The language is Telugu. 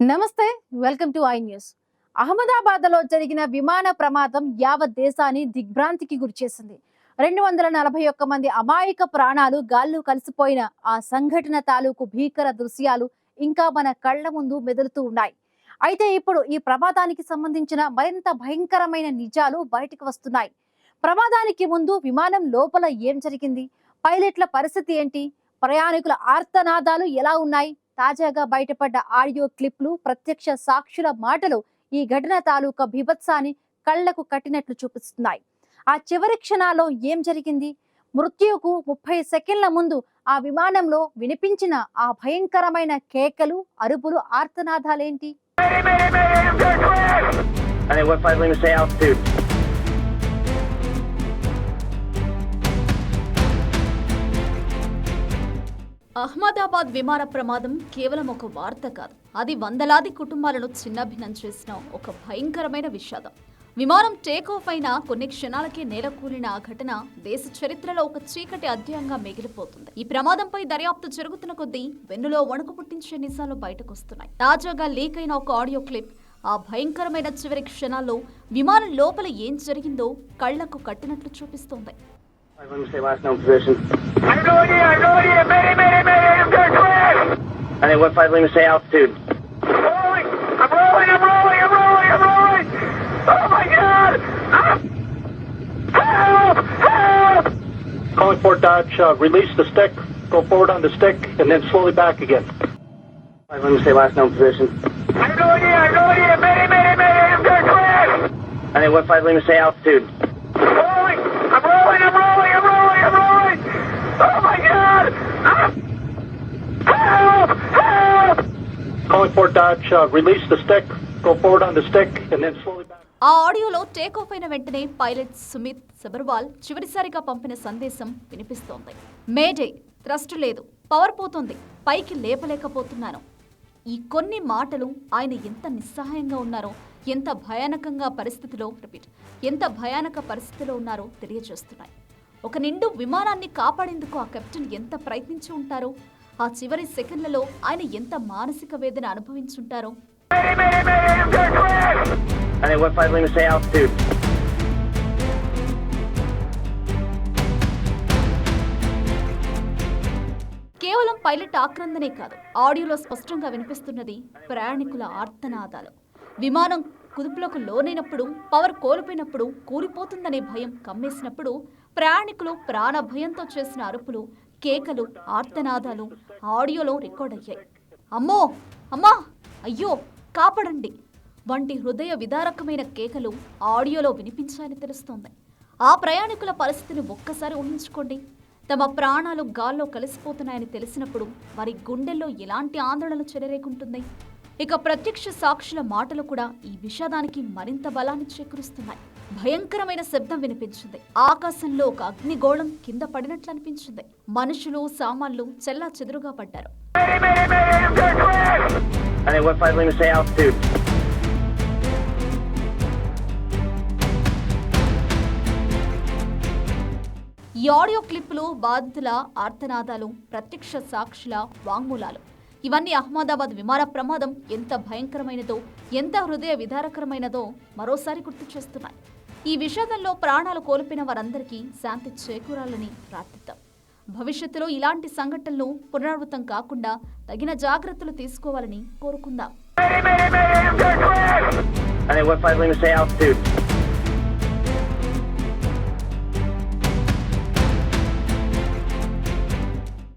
నమస్తే, వెల్కమ్ టు ఐ న్యూస్. అహ్మదాబాద్లో జరిగిన విమాన ప్రమాదం యావత్ దేశాన్ని దిగ్భ్రాంతికి గురిచేసింది. 241 మంది అమాయక ప్రాణాలు గాల్లో కలిసిపోయిన ఆ సంఘటన తాలూకు భీకర దృశ్యాలు ఇంకా మన కళ్ల ముందు మెదులుతూ ఉన్నాయి. అయితే ఇప్పుడు ఈ ప్రమాదానికి సంబంధించిన మరింత భయంకరమైన నిజాలు బయటకు వస్తున్నాయి. ప్రమాదానికి ముందు విమానం లోపల ఏం జరిగింది, పైలట్ల పరిస్థితి ఏంటి, ప్రయాణికుల ఆర్తనాదాలు ఎలా ఉన్నాయి, తాజాగా బయటపడ్డ ఆడియో క్లిప్లు, ప్రత్యక్ష సాక్షుల మాటలు ఈ ఘటన తాలూకా బీభత్సాన్ని కళ్లకు కట్టినట్లు చూపిస్తున్నాయి. ఆ చివరి క్షణాల్లో ఏం జరిగింది, మృత్యువుకు 30 సెకండ్ల ముందు ఆ విమానంలో వినిపించిన ఆ భయంకరమైన కేకలు, అరుపులు, ఆర్తనాదాలేంటి? అహ్మదాబాద్ విమాన ప్రమాదం కేవలం ఒక వార్త కాదు, అది వందలాది కుటుంబాలను చిన్నభిన్నం చేసిన ఒక భయంకరమైన విషాదం. విమానం టేకాఫ్ అయిన కొన్ని క్షణాలకే నేలకూలిన ఆ ఘటన దేశ చరిత్రలో ఒక చీకటి అధ్యాయంగా మిగిలిపోతుంది. ఈ ప్రమాదంపై దర్యాప్తు జరుగుతున్న కొద్దీ వెన్నులో వణుకు పుట్టించే నిజాలు బయటకొస్తున్నాయి. తాజాగా లీక్ అయిన ఒక ఆడియో క్లిప్ ఆ భయంకరమైన చివరి క్షణాల్లో విమానం లోపల ఏం జరిగిందో కళ్లకు కట్టినట్లు చూపిస్తోంది. Let me say last known position. I'm going here, Mayday, I'm going to crash! I think what flight, let me say altitude. I'm rolling! Oh my God! Help! Calling Fort Dodge, release the stick, go forward on the stick, and then slowly back again. Let me say last known position. I'm going here, Mayday, I'm going to crash! I think what flight, let me say altitude. I'm rolling! Oh my God! Help! Calling Fort Dodge, release the stick, go forward on the stick, and then slowly back. ఆ ఆడియోలో టేక్ ఆఫ్ అయిన వెంటనే పైలట్ సుమిత్ సబర్వాల్ చివరిసారిగా పంపిన సందేశం వినిపిస్తోంది. మేడే, థ్రస్ట్ లేదు, పవర్ పోతుంది, పైకి లేపలేకపోతున్నాను. ఈ కొన్ని మాటలు ఆయన ఎంత నిస్సహాయంగా ఉన్నారో, ఎంత భయానక పరిస్థితిలో ఉన్నారో తెలియజేస్తున్నాయి. ఒక నిండు విమానాన్ని కాపాడేందుకు ఆ కెప్టెన్ ఎంత ప్రయత్నించి ఉంటారో, ఆ చివరి సెకండ్లలో ఆయన ఎంత మానసిక వేదన అనుభవించుంటారో. కేవలం పైలట్ ఆక్రందనే కాదు, ఆడియోలో స్పష్టంగా వినిపిస్తున్నది ప్రయాణికుల ఆర్తనాదాలు. విమానం కుదుపులకు లోనైనప్పుడు, పవర్ కోల్పోయినప్పుడు, కూలిపోతుందనే భయం కమ్మేసినప్పుడు ప్రయాణికులు ప్రాణ భయంతో చేసిన అరుపులు, కేకలు, ఆర్తనాదాలు ఆడియోలో రికార్డ్ అయ్యాయి. అమ్మో, అమ్మా, అయ్యో, కాపాడండి వంటి హృదయ విదారకమైన కేకలు ఆడియోలో వినిపించాయని తెలుస్తోంది. ఆ ప్రయాణికుల పరిస్థితిని ఒక్కసారి ఊహించుకోండి. తమ ప్రాణాలు గాల్లో కలిసిపోతున్నాయని తెలిసినప్పుడు వారి గుండెల్లో ఎలాంటి ఆందోళన చెలరేగుంటుంది. ఇక ప్రత్యక్ష సాక్షుల మాటలు కూడా ఈ విషాదానికి మరింత బలాన్ని చేకూరుస్తున్నాయి. భయంకరమైన శబ్దం వినిపించింది. ఆకాశంలో ఒక అగ్నిగోళం కింద పడినట్లు అనిపించింది. మనుషులు, సామాన్లు చెల్లా చెదురుగా పడ్డారు. ఈ ఆడియో క్లిప్పులు, బాధితుల ఆర్తనాదాలు, ప్రత్యక్ష సాక్షుల వాంగ్మూలాలు, ఇవన్నీ అహ్మదాబాద్ విమాన ప్రమాదం ఎంత భయంకరమైనదో, ఎంత హృదయ విదారకరమైనదో మరోసారి గుర్తు చేస్తున్నాయి. ఈ విషాదంలో ప్రాణాలు కోల్పోయిన వారందరికీ శాంతి చేకూరాలని ప్రార్థిద్దాం. భవిష్యత్తులో ఇలాంటి సంఘటనలు పునరావృతం కాకుండా తగిన జాగ్రత్తలు తీసుకోవాలని కోరుకుందాం.